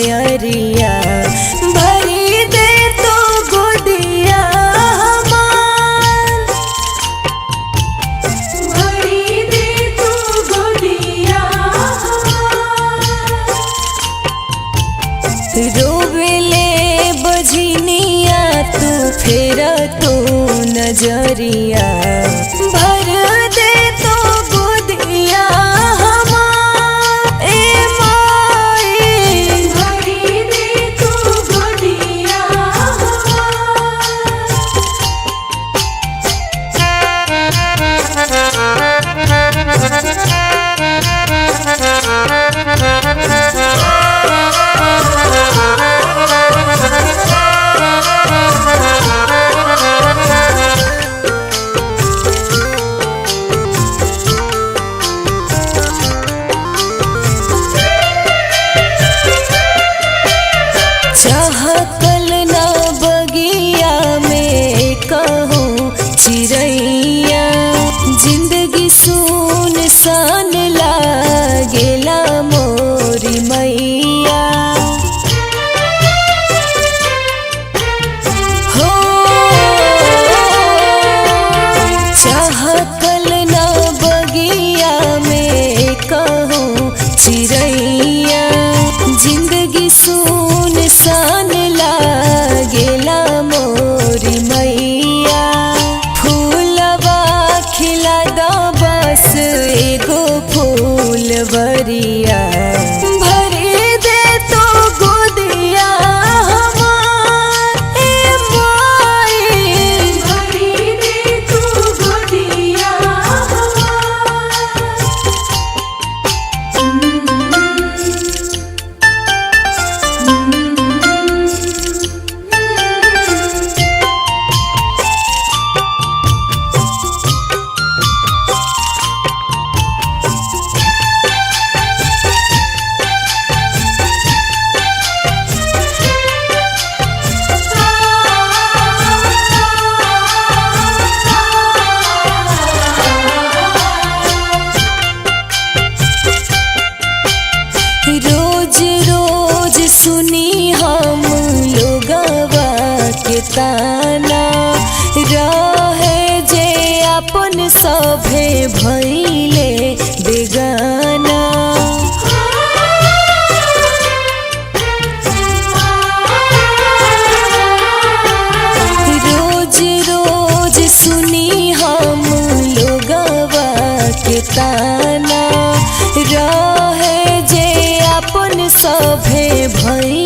बयरिया भरी दे तो गोदिया हमार, भरी दे तो गोदिया हमार। रोवेले बझनिया तू फेर तू नजरिया भर दे तो गोदिया हमार। ए माई भरी दे तो गोदिया चहकल ना बगिया में कहूँ चिड़ैया, जिंदगी सुनसान लागेला मोरी मैया। हो चहकल ना बगिया में कहूँ चिड़ैया, जिंदगी सुनसान लागेला मोरी मैया। फूलवा खिला दा बस एगो फूलवरिया भरी दे तो गोदिया हमार। ए माई भरी दे तो गोदिया रोज रोज सुनी हम लोगवा के ताना, रहे जे अपन सभे भइले बेगाना। रोज रोज सुनी हम लोगवा के ताना, रहे जे अपन सभे भई